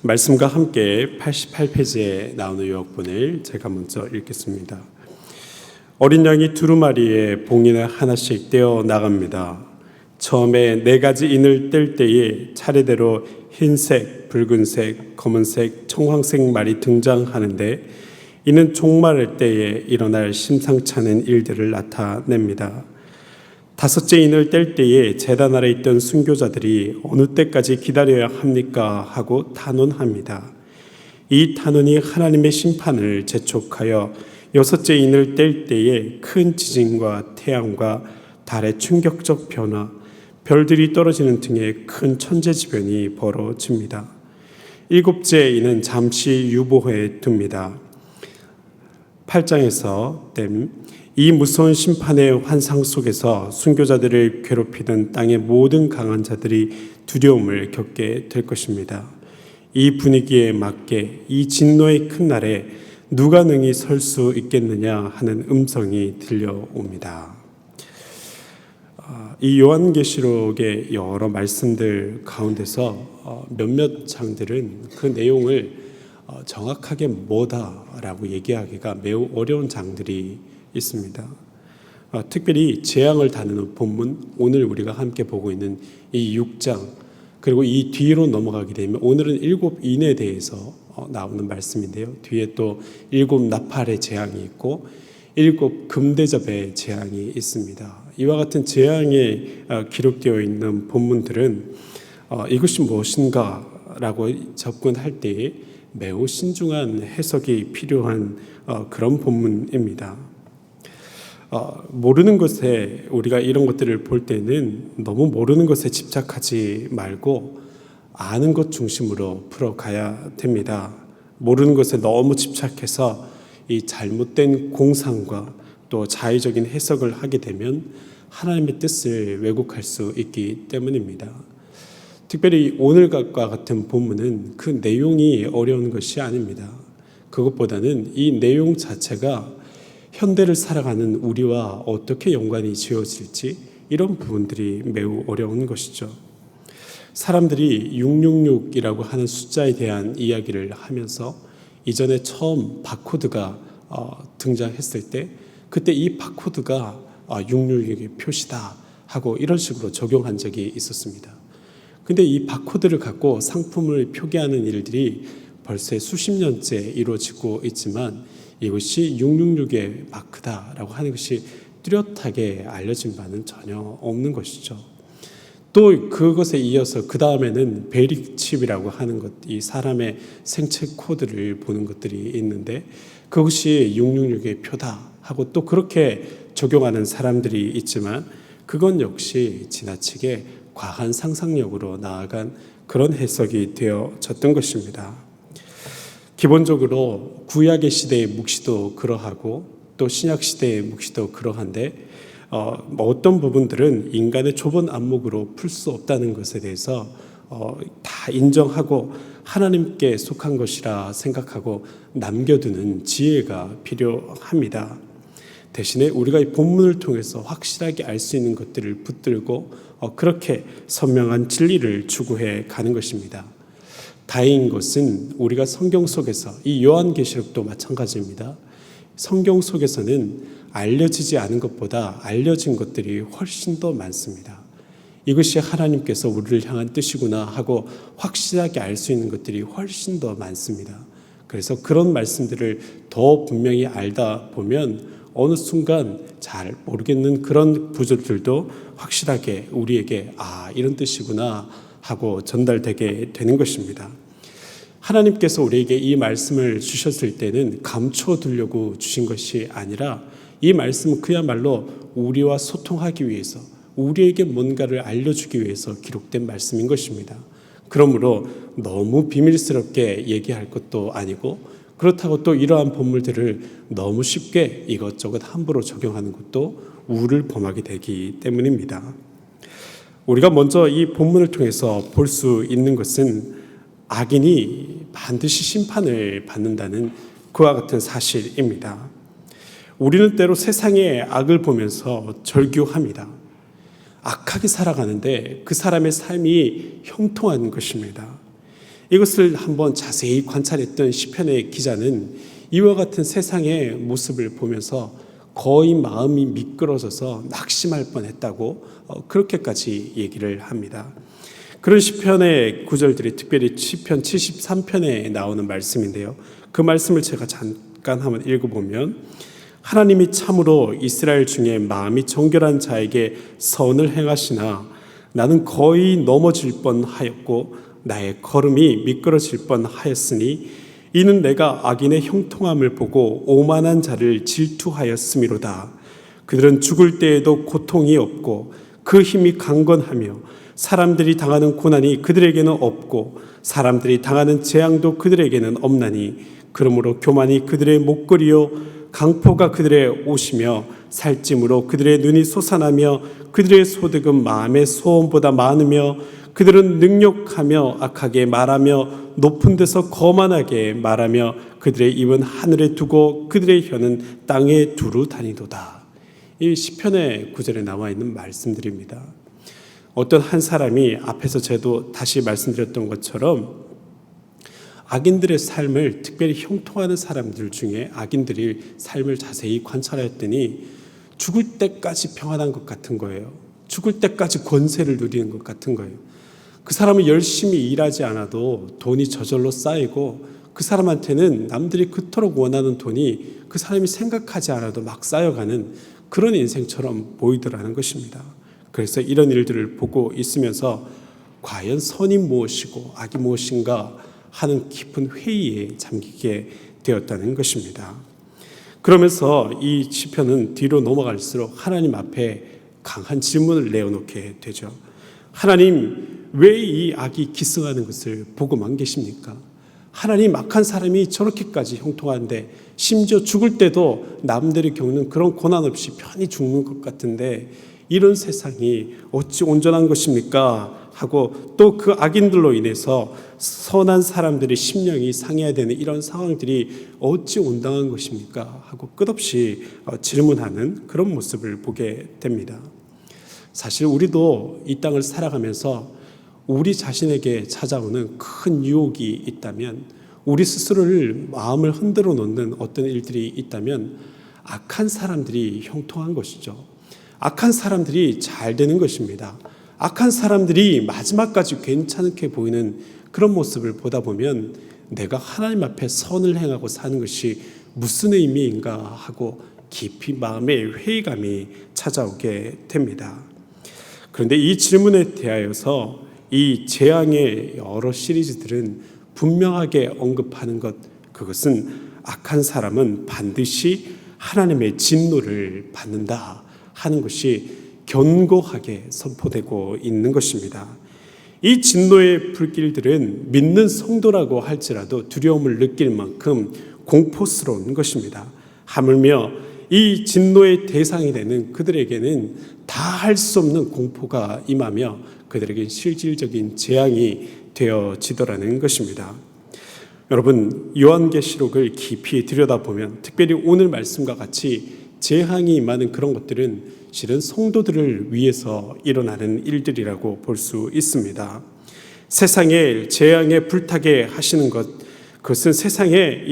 말씀과 함께 88페이지에 나오는 요약본을 제가 먼저 읽겠습니다. 어린 양이 두루마리에 봉인을 하나씩 떼어 나갑니다. 처음에 4가지 인을 뗄 때에 차례대로 흰색, 붉은색, 검은색, 청황색 말이 등장하는데 이는 종말할 때에 일어날 심상치 않은 일들을 나타냅니다. 5째 인을 뗄 때에 제단 아래 있던 순교자들이 어느 때까지 기다려야 합니까? 하고 탄원합니다. 이 탄원이 하나님의 심판을 재촉하여 6째 인을 뗄 때에 큰 지진과 태양과 달의 충격적 변화, 별들이 떨어지는 등의 큰 천재지변이 벌어집니다. 7째 인은 잠시 유보해 둡니다. 8장에서 이 무서운 심판의 환상 속에서 순교자들을 괴롭히던 땅의 모든 강한 자들이 두려움을 겪게 될 것입니다. 이 분위기에 맞게 이 진노의 큰 날에 누가 능히 설 수 있겠느냐 하는 음성이 들려옵니다. 이 요한계시록의 여러 말씀들 가운데서 몇몇 장들은 그 내용을 정확하게 뭐다라고 얘기하기가 매우 어려운 장들이 있습니다. 특별히 재앙을 다루는 본문, 오늘 우리가 함께 보고 있는 이 6장, 그리고 이 뒤로 넘어가게 되면 오늘은 7인에 대해서 나오는 말씀인데요. 뒤에 또 7 나팔의 재앙이 있고 7 금대접의 재앙이 있습니다. 이와 같은 재앙에 기록되어 있는 본문들은 이것이 무엇인가 라고 접근할 때에 매우 신중한 해석이 필요한 그런 본문입니다. 모르는 것에 우리가 이런 것들을 볼 때는 너무 모르는 것에 집착하지 말고 아는 것 중심으로 풀어가야 됩니다. 모르는 것에 너무 집착해서 이 잘못된 공상과 또 자의적인 해석을 하게 되면 하나님의 뜻을 왜곡할 수 있기 때문입니다. 특별히 오늘과 같은 본문은 그 내용이 어려운 것이 아닙니다. 그것보다는 이 내용 자체가 현대를 살아가는 우리와 어떻게 연관이 지어질지 이런 부분들이 매우 어려운 것이죠. 사람들이 666이라고 하는 숫자에 대한 이야기를 하면서 이전에 처음 바코드가 등장했을 때 그때 이 바코드가 666의 표시다 하고 이런 식으로 적용한 적이 있었습니다. 근데 이 바코드를 갖고 상품을 표기하는 일들이 벌써 수십 년째 이루어지고 있지만 이것이 666의 마크다라고 하는 것이 뚜렷하게 알려진 바는 전혀 없는 것이죠. 또 그것에 이어서 그 다음에는 베리칩이라고 하는 것, 이 사람의 생체 코드를 보는 것들이 있는데 그것이 666의 표다 하고 또 그렇게 적용하는 사람들이 있지만 그건 역시 지나치게 과한 상상력으로 나아간 그런 해석이 되어졌던 것입니다. 기본적으로 구약의 시대의 묵시도 그러하고 또 신약 시대의 묵시도 그러한데 어떤 부분들은 인간의 좁은 안목으로 풀 수 없다는 것에 대해서 다 인정하고 하나님께 속한 것이라 생각하고 남겨두는 지혜가 필요합니다. 대신에 우리가 이 본문을 통해서 확실하게 알 수 있는 것들을 붙들고 그렇게 선명한 진리를 추구해 가는 것입니다. 다행인 것은 우리가 성경 속에서 이 요한계시록도 마찬가지입니다. 성경 속에서는 알려지지 않은 것보다 알려진 것들이 훨씬 더 많습니다. 이것이 하나님께서 우리를 향한 뜻이구나 하고 확실하게 알 수 있는 것들이 훨씬 더 많습니다. 그래서 그런 말씀들을 더 분명히 알다 보면 어느 순간 잘 모르겠는 그런 구절들도 확실하게 우리에게 이런 뜻이구나 하고 전달되게 되는 것입니다. 하나님께서 우리에게 이 말씀을 주셨을 때는 감춰두려고 주신 것이 아니라 이 말씀은 그야말로 우리와 소통하기 위해서 우리에게 뭔가를 알려주기 위해서 기록된 말씀인 것입니다. 그러므로 너무 비밀스럽게 얘기할 것도 아니고 그렇다고 또 이러한 본물들을 너무 쉽게 이것저것 함부로 적용하는 것도 우를 범하게 되기 때문입니다. 우리가 먼저 이 본문을 통해서 볼 수 있는 것은 악인이 반드시 심판을 받는다는 그와 같은 사실입니다. 우리는 때로 세상의 악을 보면서 절규합니다. 악하게 살아가는데 그 사람의 삶이 형통한 것입니다. 이것을 한번 자세히 관찰했던 시편의 기자는 이와 같은 세상의 모습을 보면서 거의 마음이 미끄러져서 낙심할 뻔했다고 그렇게까지 얘기를 합니다. 그런 시편의 구절들이 특별히 시편 73편에 나오는 말씀인데요. 그 말씀을 제가 잠깐 한번 읽어보면, 하나님이 참으로 이스라엘 중에 마음이 정결한 자에게 선을 행하시나 나는 거의 넘어질 뻔하였고 나의 걸음이 미끄러질 뻔하였으니 이는 내가 악인의 형통함을 보고 오만한 자를 질투하였음이로다. 그들은 죽을 때에도 고통이 없고 그 힘이 강건하며 사람들이 당하는 고난이 그들에게는 없고 사람들이 당하는 재앙도 그들에게는 없나니 그러므로 교만이 그들의 목걸이요 강포가 그들의 옷이며 살찜으로 그들의 눈이 솟아나며 그들의 소득은 마음의 소원보다 많으며 그들은 능욕하며 악하게 말하며 높은 데서 거만하게 말하며 그들의 입은 하늘에 두고 그들의 혀는 땅에 두루 다니도다. 이 시편의 구절에 나와 있는 말씀들입니다. 어떤 한 사람이 앞에서 저도 다시 말씀드렸던 것처럼 악인들의 삶을, 특별히 형통하는 사람들 중에 악인들의 삶을 자세히 관찰했더니 죽을 때까지 평안한 것 같은 거예요. 죽을 때까지 권세를 누리는 것 같은 거예요. 그 사람은 열심히 일하지 않아도 돈이 저절로 쌓이고 그 사람한테는 남들이 그토록 원하는 돈이 그 사람이 생각하지 않아도 막 쌓여가는 그런 인생처럼 보이더라는 것입니다. 그래서 이런 일들을 보고 있으면서 과연 선이 무엇이고 악이 무엇인가 하는 깊은 회의에 잠기게 되었다는 것입니다. 그러면서 이 시편은 뒤로 넘어갈수록 하나님 앞에 강한 질문을 내어놓게 되죠. 하나님, 왜 이 악이 기승하는 것을 보고만 계십니까? 하나님, 악한 사람이 저렇게까지 형통한데 심지어 죽을 때도 남들이 겪는 그런 고난 없이 편히 죽는 것 같은데 이런 세상이 어찌 온전한 것입니까? 하고 또 그 악인들로 인해서 선한 사람들의 심령이 상해야 되는 이런 상황들이 어찌 온당한 것입니까? 하고 끝없이 질문하는 그런 모습을 보게 됩니다. 사실 우리도 이 땅을 살아가면서 우리 자신에게 찾아오는 큰 유혹이 있다면, 우리 스스로를 마음을 흔들어 놓는 어떤 일들이 있다면 악한 사람들이 형통한 것이죠. 악한 사람들이 잘 되는 것입니다. 악한 사람들이 마지막까지 괜찮게 보이는 그런 모습을 보다 보면 내가 하나님 앞에 선을 행하고 사는 것이 무슨 의미인가 하고 깊이 마음의 회의감이 찾아오게 됩니다. 그런데 이 질문에 대하여서 이 재앙의 여러 시리즈들은 분명하게 언급하는 것, 그것은 악한 사람은 반드시 하나님의 진노를 받는다 하는 것이 견고하게 선포되고 있는 것입니다. 이 진노의 불길들은 믿는 성도라고 할지라도 두려움을 느낄 만큼 공포스러운 것입니다. 하물며 이 진노의 대상이 되는 그들에게는 다 할 수 없는 공포가 임하며 그들에게 실질적인 재앙이 되어지더라는 것입니다. 여러분, 요한계시록을 깊이 들여다보면 특별히 오늘 말씀과 같이 재앙이 임하는 그런 것들은 실은 성도들을 위해서 일어나는 일들이라고 볼 수 있습니다. 세상에 재앙에 불타게 하시는 것, 그것은 세상에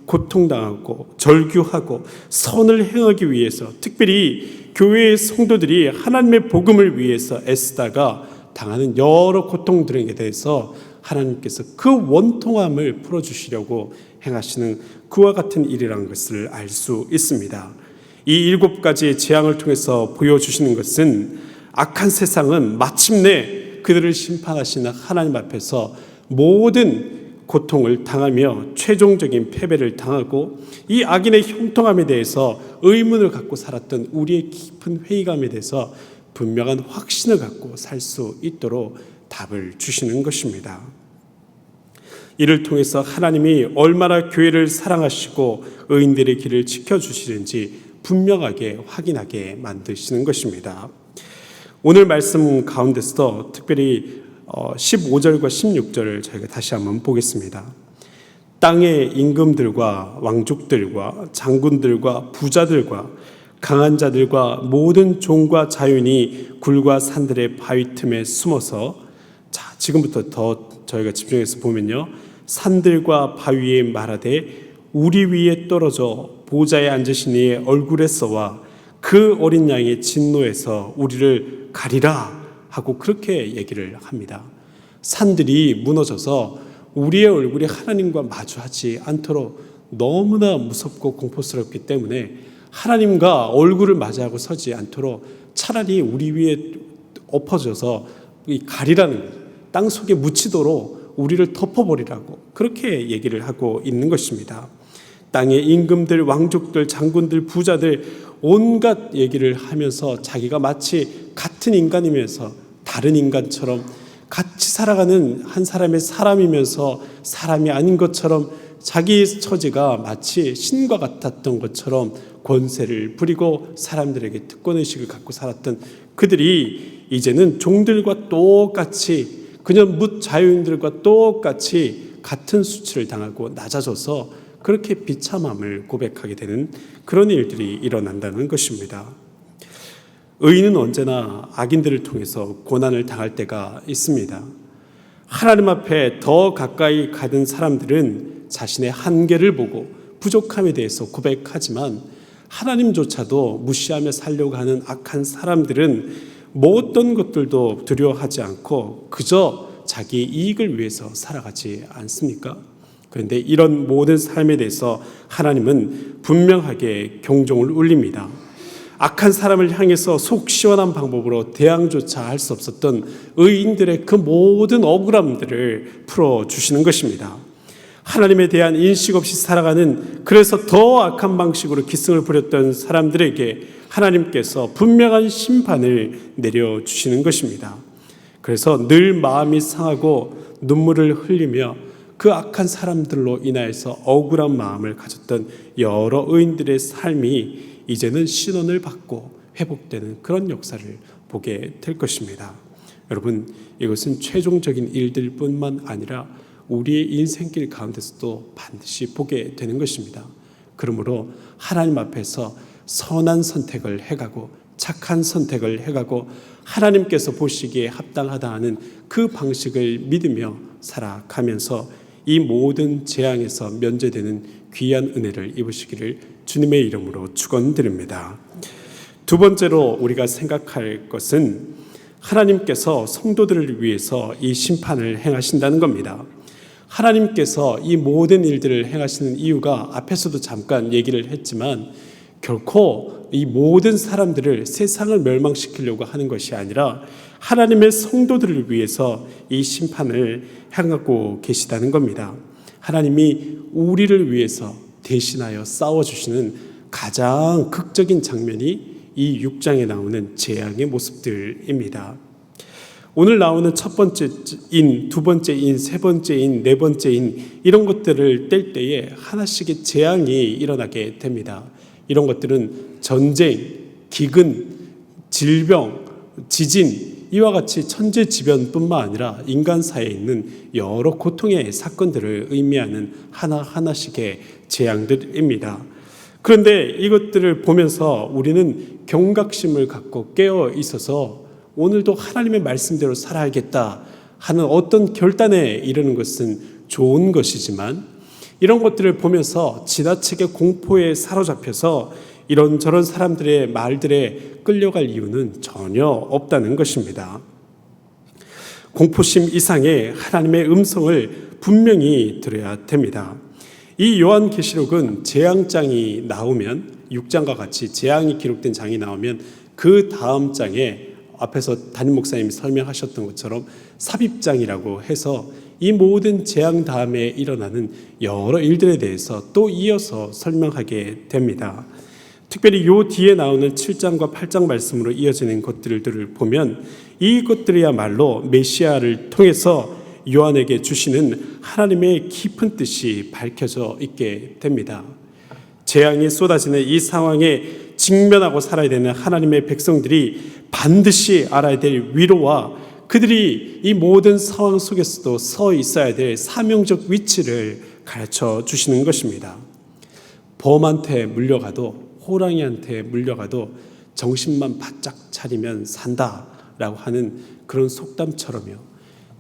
고통당하고 절규하고 선을 행하기 위해서, 특별히 교회의 성도들이 하나님의 복음을 위해서 애쓰다가 당하는 여러 고통들에 대해서 하나님께서 그 원통함을 풀어주시려고 행하시는 그와 같은 일이라는 것을 알 수 있습니다. 이 7가지의 재앙을 통해서 보여주시는 것은 악한 세상은 마침내 그들을 심판하시는 하나님 앞에서 모든 고통을 당하며 최종적인 패배를 당하고 이 악인의 형통함에 대해서 의문을 갖고 살았던 우리의 깊은 회의감에 대해서 분명한 확신을 갖고 살 수 있도록 답을 주시는 것입니다. 이를 통해서 하나님이 얼마나 교회를 사랑하시고 의인들의 길을 지켜주시는지 분명하게 확인하게 만드시는 것입니다. 오늘 말씀 가운데서도 특별히 15절과 16절을 저희가 다시 한번 보겠습니다. 땅의 임금들과 왕족들과 장군들과 부자들과 강한 자들과 모든 종과 자윤이 굴과 산들의 바위 틈에 숨어서, 자, 지금부터 더 저희가 집중해서 보면요, 산들과 바위에 말하되 우리 위에 떨어져 보좌에 앉으신 이의 얼굴에 쏘아 그 어린 양의 진노에서 우리를 가리라 하고 그렇게 얘기를 합니다. 산들이 무너져서 우리의 얼굴이 하나님과 마주하지 않도록 너무나 무섭고 공포스럽기 때문에 하나님과 얼굴을 맞이하고 서지 않도록 차라리 우리 위에 엎어져서 가리라는 거예요. 땅 속에 묻히도록 우리를 덮어버리라고 그렇게 얘기를 하고 있는 것입니다. 땅의 임금들, 왕족들, 장군들, 부자들 온갖 얘기를 하면서 자기가 마치 같은 인간이면서 다른 인간처럼 같이 살아가는 한 사람의 사람이면서 사람이 아닌 것처럼 자기 처지가 마치 신과 같았던 것처럼 권세를 부리고 사람들에게 특권의식을 갖고 살았던 그들이 이제는 종들과 똑같이 그냥 뭇자유인들과 똑같이 같은 수치를 당하고 낮아져서 그렇게 비참함을 고백하게 되는 그런 일들이 일어난다는 것입니다. 의인은 언제나 악인들을 통해서 고난을 당할 때가 있습니다. 하나님 앞에 더 가까이 가는 사람들은 자신의 한계를 보고 부족함에 대해서 고백하지만 하나님조차도 무시하며 살려고 하는 악한 사람들은 뭐 어떤 것들도 두려워하지 않고 그저 자기 이익을 위해서 살아가지 않습니까? 그런데 이런 모든 삶에 대해서 하나님은 분명하게 경종을 울립니다. 악한 사람을 향해서 속 시원한 방법으로 대항조차 할 수 없었던 의인들의 그 모든 억울함들을 풀어주시는 것입니다. 하나님에 대한 인식 없이 살아가는, 그래서 더 악한 방식으로 기승을 부렸던 사람들에게 하나님께서 분명한 심판을 내려주시는 것입니다. 그래서 늘 마음이 상하고 눈물을 흘리며 그 악한 사람들로 인하여서 억울한 마음을 가졌던 여러 의인들의 삶이 이제는 신원을 받고 회복되는 그런 역사를 보게 될 것입니다. 여러분, 이것은 최종적인 일들 뿐만 아니라 우리의 인생길 가운데서도 반드시 보게 되는 것입니다. 그러므로 하나님 앞에서 선한 선택을 해가고 착한 선택을 해가고 하나님께서 보시기에 합당하다 하는 그 방식을 믿으며 살아가면서 이 모든 재앙에서 면제되는 귀한 은혜를 입으시기를 주님의 이름으로 축원드립니다. 두 번째로 우리가 생각할 것은 하나님께서 성도들을 위해서 이 심판을 행하신다는 겁니다. 하나님께서 이 모든 일들을 행하시는 이유가 앞에서도 잠깐 얘기를 했지만 결코 이 모든 사람들을 세상을 멸망시키려고 하는 것이 아니라 하나님의 성도들을 위해서 이 심판을 행하고 계시다는 겁니다. 하나님이 우리를 위해서 대신하여 싸워주시는 가장 극적인 장면이 이 6장에 나오는 재앙의 모습들입니다. 오늘 나오는 첫 번째 인, 두 번째 인, 세 번째 인, 네 번째 인 이런 것들을 뗄 때에 하나씩의 재앙이 일어나게 됩니다. 이런 것들은 전쟁, 기근, 질병, 지진 이와 같이 천재지변뿐만 아니라 인간사에 있는 여러 고통의 사건들을 의미하는 하나하나씩의 재앙들입니다. 그런데 이것들을 보면서 우리는 경각심을 갖고 깨어 있어서 오늘도 하나님의 말씀대로 살아야겠다 하는 어떤 결단에 이르는 것은 좋은 것이지만 이런 것들을 보면서 지나치게 공포에 사로잡혀서 이런저런 사람들의 말들에 끌려갈 이유는 전혀 없다는 것입니다. 공포심 이상의 하나님의 음성을 분명히 들어야 됩니다. 이 요한계시록은 재앙장이 나오면 6장과 같이 재앙이 기록된 장이 나오면 그 다음 장에 앞에서 담임 목사님이 설명하셨던 것처럼 삽입장이라고 해서 이 모든 재앙 다음에 일어나는 여러 일들에 대해서 또 이어서 설명하게 됩니다. 특별히 요 뒤에 나오는 7장과 8장 말씀으로 이어지는 것들을 보면 이것들이야말로 메시아를 통해서 요한에게 주시는 하나님의 깊은 뜻이 밝혀져 있게 됩니다. 재앙이 쏟아지는 이 상황에 직면하고 살아야 되는 하나님의 백성들이 반드시 알아야 될 위로와 그들이 이 모든 상황 속에서도 서 있어야 될 사명적 위치를 가르쳐 주시는 것입니다. 범한테 물려가도 호랑이한테 물려가도 정신만 바짝 차리면 산다라고 하는 그런 속담처럼요.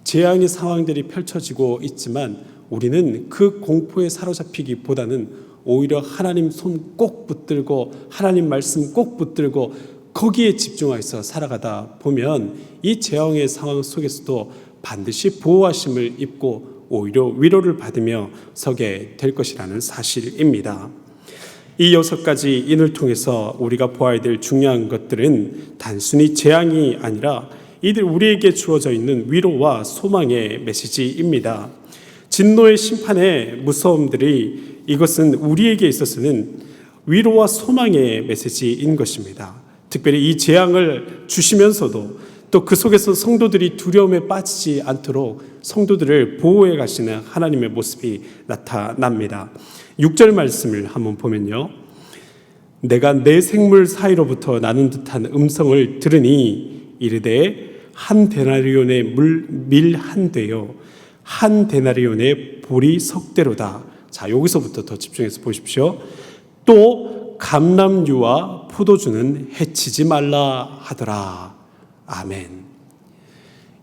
재앙의 상황들이 펼쳐지고 있지만 우리는 그 공포에 사로잡히기보다는 오히려 하나님 손 꼭 붙들고 하나님 말씀 꼭 붙들고 거기에 집중해서 살아가다 보면 이 재앙의 상황 속에서도 반드시 보호하심을 입고 오히려 위로를 받으며 서게 될 것이라는 사실입니다. 이 6가지 인을 통해서 우리가 보아야 될 중요한 것들은 단순히 재앙이 아니라 이들 우리에게 주어져 있는 위로와 소망의 메시지입니다. 진노의 심판의 무서움들이 이것은 우리에게 있어서는 위로와 소망의 메시지인 것입니다. 특별히 이 재앙을 주시면서도 또 그 속에서 성도들이 두려움에 빠지지 않도록 성도들을 보호해 가시는 하나님의 모습이 나타납니다. 6절 말씀을 한번 보면요. 내가 내 생물 사이로부터 나는 듯한 음성을 들으니 이르되 한 데나리온의 밀 한 되요 한 데나리온의 보리 석대로다. 자, 여기서부터 더 집중해서 보십시오. 또 감람류와 포도주는 해치지 말라 하더라. 아멘.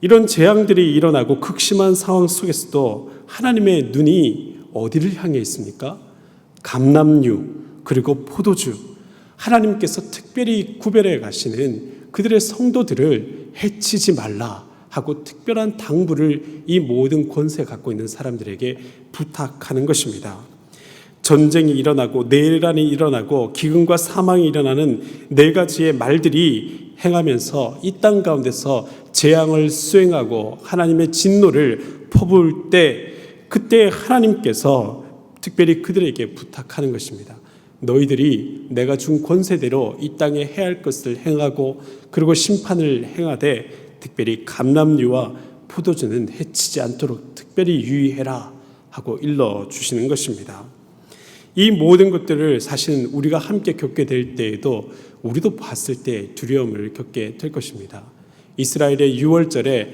이런 재앙들이 일어나고 극심한 상황 속에서도 하나님의 눈이 어디를 향해 있습니까? 감람류 그리고 포도주, 하나님께서 특별히 구별해 가시는 그들의 성도들을 해치지 말라 하고 특별한 당부를 이 모든 권세 갖고 있는 사람들에게 부탁하는 것입니다. 전쟁이 일어나고 내란이 일어나고 기근과 사망이 일어나는 4가지의 말들이 행하면서 이 땅 가운데서 재앙을 수행하고 하나님의 진노를 퍼부을 때 그때 하나님께서 특별히 그들에게 부탁하는 것입니다. 너희들이 내가 준 권세대로 이 땅에 해야 할 것을 행하고 그리고 심판을 행하되 특별히 감람류와 포도주는 해치지 않도록 특별히 유의해라 하고 일러주시는 것입니다. 이 모든 것들을 사실은 우리가 함께 겪게 될 때에도 우리도 봤을 때 두려움을 겪게 될 것입니다. 이스라엘의 6월절에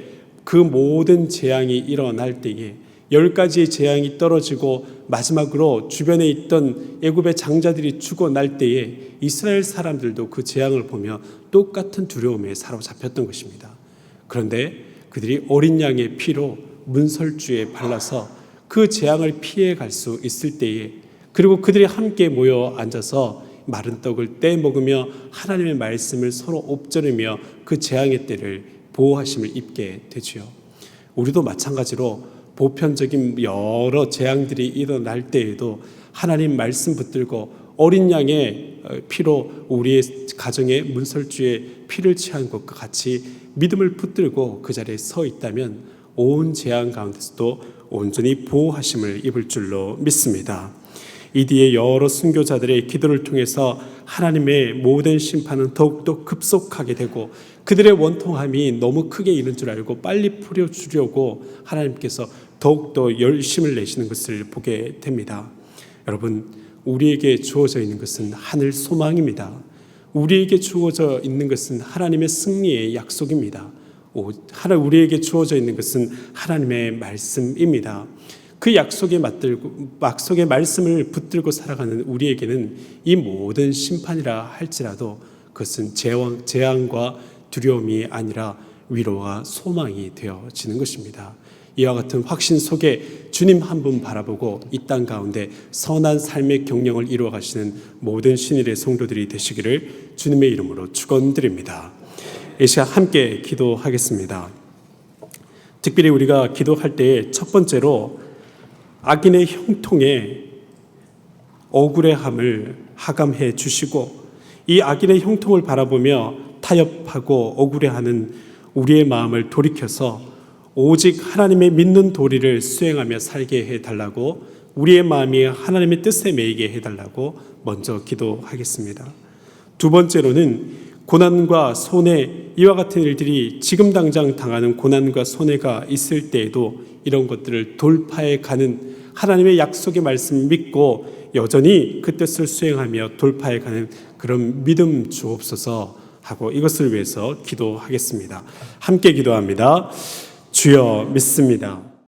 그 모든 재앙이 일어날 때에 10가지의 재앙이 떨어지고 마지막으로 주변에 있던 애굽의 장자들이 죽어날 때에 이스라엘 사람들도 그 재앙을 보며 똑같은 두려움에 사로잡혔던 것입니다. 그런데 그들이 어린 양의 피로 문설주에 발라서 그 재앙을 피해 갈 수 있을 때에 그리고 그들이 함께 모여 앉아서 마른 떡을 떼 먹으며 하나님의 말씀을 서로 옵저르며 그 재앙의 때를 보호하심을 입게 되지요. 우리도 마찬가지로 보편적인 여러 재앙들이 일어날 때에도 하나님 말씀 붙들고 어린 양의 피로 우리의 가정의 문설주에 피를 취한 것과 같이 믿음을 붙들고 그 자리에 서 있다면 온 재앙 가운데서도 온전히 보호하심을 입을 줄로 믿습니다. 이 뒤에 여러 순교자들의 기도를 통해서 하나님의 모든 심판은 더욱더 급속하게 되고 그들의 원통함이 너무 크게 이른 줄 알고 빨리 풀어주려고 하나님께서 더욱더 열심을 내시는 것을 보게 됩니다. 여러분, 우리에게 주어져 있는 것은 하늘 소망입니다. 우리에게 주어져 있는 것은 하나님의 승리의 약속입니다. 우리에게 주어져 있는 것은 하나님의 말씀입니다. 그 약속에 말씀을 붙들고 살아가는 우리에게는 이 모든 심판이라 할지라도 그것은 재앙과 두려움이 아니라 위로와 소망이 되어지는 것입니다. 이와 같은 확신 속에 주님 한 분 바라보고 이 땅 가운데 선한 삶의 경영을 이루어 가시는 모든 신일의 성도들이 되시기를 주님의 이름으로 축원드립니다. 이 시간 함께 기도하겠습니다. 특별히 우리가 기도할 때에 첫 번째로 악인의 형통에 억울해함을 하감해 주시고 이 악인의 형통을 바라보며 타협하고 억울해하는 우리의 마음을 돌이켜서 오직 하나님의 믿는 도리를 수행하며 살게 해달라고 우리의 마음이 하나님의 뜻에 매이게 해달라고 먼저 기도하겠습니다. 두 번째로는 고난과 손해, 이와 같은 일들이 지금 당장 당하는 고난과 손해가 있을 때에도 이런 것들을 돌파해 가는 하나님의 약속의 말씀 믿고 여전히 그 뜻을 수행하며 돌파해 가는 그런 믿음 주옵소서 하고 이것을 위해서 기도하겠습니다. 함께 기도합니다. 주여 믿습니다.